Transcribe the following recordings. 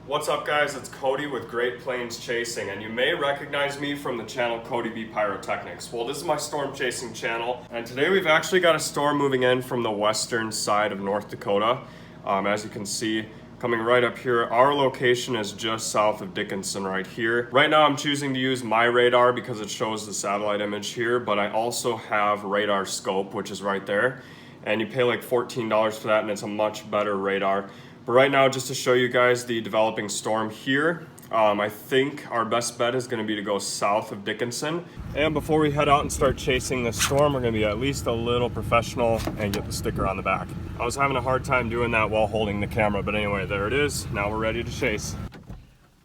What's up guys, it's Cody with Great Plains Chasing, and you may recognize me from the channel Cody B Pyrotechnics. Well, this is my storm chasing channel, and today we've actually got a storm moving in from the western side of North Dakota. As you can see, coming right up here, our location is just south of Dickinson right here. Right now I'm choosing to use my radar because it shows the satellite image here, but I also have radar scope, which is right there, and you pay like $14 for that, and it's a much better radar. But right now, just to show you guys the developing storm here, I think our best bet is going to be to go south of Dickinson. And before we head out and start chasing this storm, we're going to be at least a little professional and get the sticker on the back. I was having a hard time doing that while holding the camera, but anyway, there it is. Now we're ready to chase.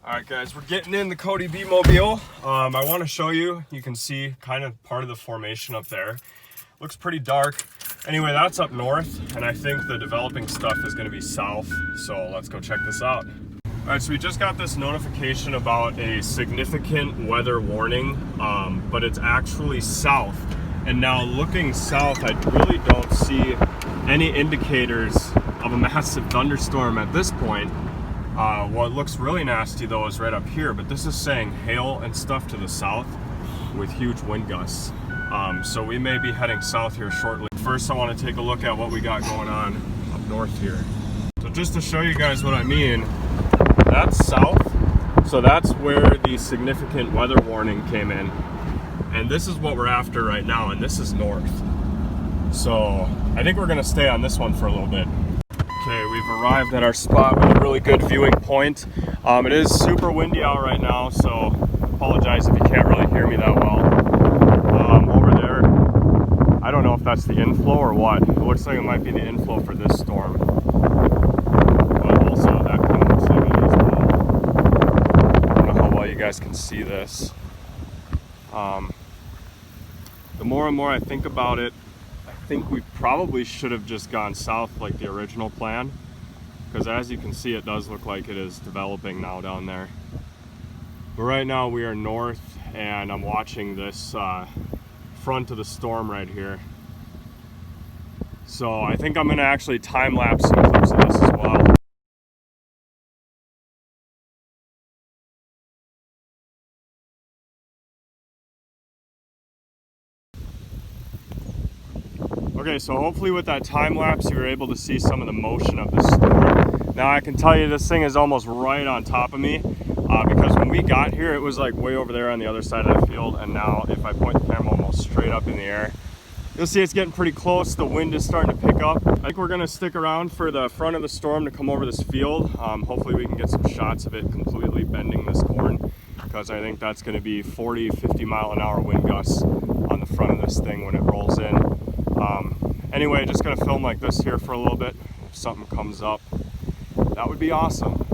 All right guys, we're getting in the Cody B mobile. I want to show you, you can see kind of part of the formation up there. Looks pretty dark. Anyway, that's up north, and I think the developing stuff is going to be south, so let's go check this out. All right, so we just got this notification about a significant weather warning, but it's actually south. And now looking south, I really don't see any indicators of a massive thunderstorm at this point. What looks really nasty though is right up here, but this is saying hail and stuff to the south with huge wind gusts. So we may be heading south here shortly. First, I want to take a look at what we got going on up north here. So just to show you guys what I mean, that's south. So that's where the significant weather warning came in. And this is what we're after right now, and this is north. So I think we're going to stay on this one for a little bit. Okay, we've arrived at our spot with a really good viewing point. It is super windy out right now, so apologize if you can't really hear me that well. Over there, I don't know if that's the inflow or what. It looks like it might be the inflow for this storm. But also that kind of looks like it as well. I don't know how well you guys can see this. The more and more I think about it, I think we probably should have just gone south like the original plan. Because as you can see, it does look like it is developing now down there. But right now we are north, and I'm watching this front of the storm right here. So I think I'm going to actually time lapse some clips of this as well. Okay, so hopefully with that time lapse you were able to see some of the motion of the storm. Now I can tell you this thing is almost right on top of me, because when we got here it was like way over there on the other side of the field, and now if I point the camera almost straight up in the air, you'll see it's getting pretty close. The wind is starting to pick up. I think we're going to stick around for the front of the storm to come over this field. Hopefully we can get some shots of it completely bending this corn, because I think that's going to be 40-50 mile an hour wind gusts on the front of this thing when it rolls in. Anyway, just going to film like this here for a little bit. If something comes up, that would be awesome.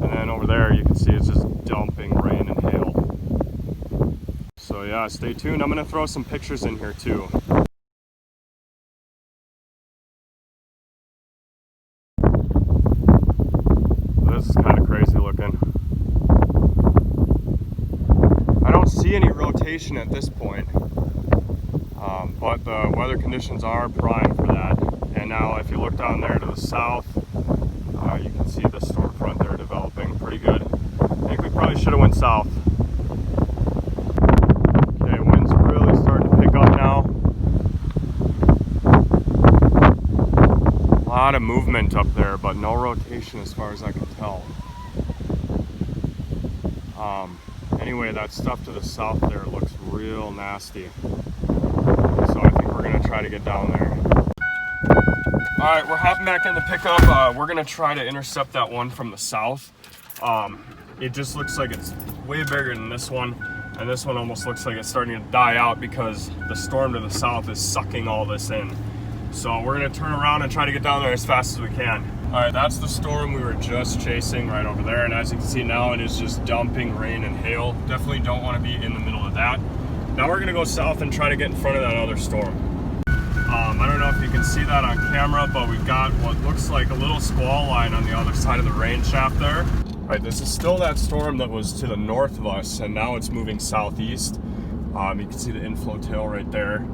And then over there you can see it's just dumping rain and hail. So yeah, stay tuned. I'm going to throw some pictures in here too. This is kind of crazy looking. I don't see any rotation at this point, but the weather conditions are prime for that. And now if you look down there to the south, you can see the storm front there developing pretty good. I think we probably should have went south. Okay, wind's really starting to pick up now. A lot of movement up there, but no rotation as far as I can tell. Anyway, that stuff to the south there looks real nasty. So I think we're gonna try to get down there. All right, we're hopping back in the pickup. We're gonna try to intercept that one from the south. It just looks like it's way bigger than this one, and this one almost looks like it's starting to die out because the storm to the south is sucking all this in. So we're gonna turn around and try to get down there as fast as we can. All right, that's the storm we were just chasing right over there, and as you can see now, it is just dumping rain and hail. Definitely don't want to be in the middle of that. Now we're gonna go south and try to get in front of that other storm. I don't know if you can see that on camera, but we've got what looks like a little squall line on the other side of the rain shaft there. All right, this is still that storm that was to the north of us, and now it's moving southeast. You can see the inflow tail right there.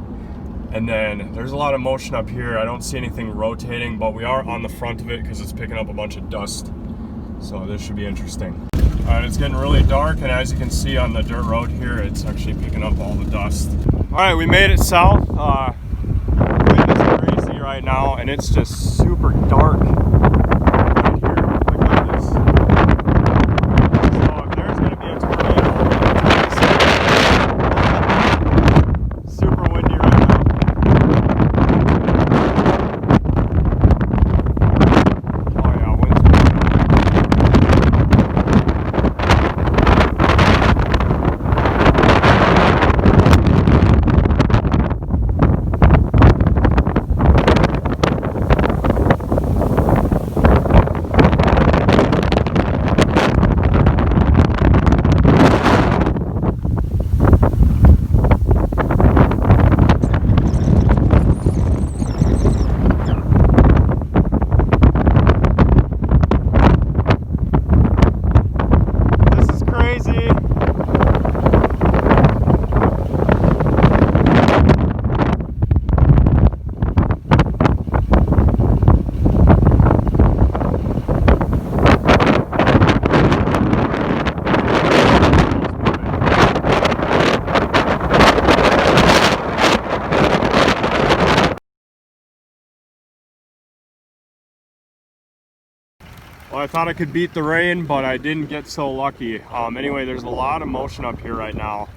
And then there's a lot of motion up here. I don't see anything rotating, but we are on the front of it because it's picking up a bunch of dust. So this should be interesting. Alright, it's getting really dark, and as you can see on the dirt road here, it's actually picking up all the dust. Alright, we made it south. Wind is crazy right now, and it's just super dark right here. Like, look at this. So if there's going to be a tornado, it's super windy right now. Oh yeah, wind's really Well, I thought I could beat the rain, but I didn't get so lucky. Anyway, there's a lot of motion up here right now.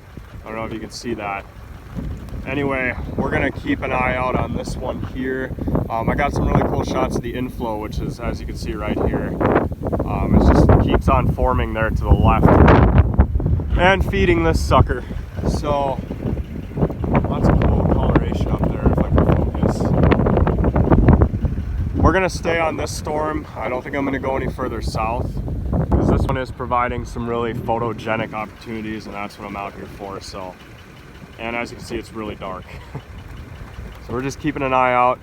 I don't know if you can see that. Anyway, we're gonna keep an eye out on this one here. I got some really cool shots of the INFLOW, which is, as you can see right here, it just keeps on forming there to the left and feeding this sucker. So, lots of cool coloration up there if I can focus. We're gonna stay on this storm. I don't think I'm gonna go any further south, because this one is providing some really photogenic opportunities, and that's what I'm out here for. So, and as you can see, it's really dark. So we're just keeping an eye out.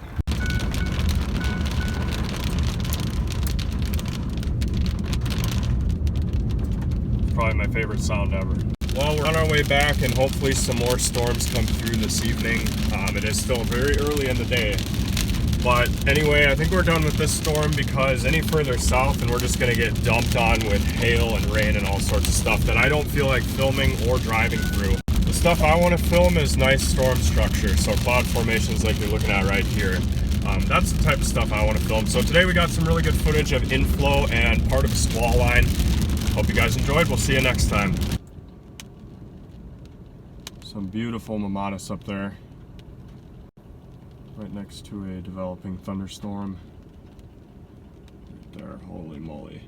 Probably my favorite sound ever. Well, we're on our way back, and hopefully some more storms come through this evening. It is still very early in the day. But anyway, I think we're done with this storm, because any further south and we're just gonna get dumped on with hail and rain and all sorts of stuff that I don't feel like filming or driving through. The stuff I want to film is nice storm structure, so cloud formations like you're looking at right here. That's the type of stuff I want to film. So today we got some really good footage of inflow and part of a squall line. Hope you guys enjoyed. We'll see you next time. Some beautiful mamatas up there, right next to a developing thunderstorm. Right there, holy moly.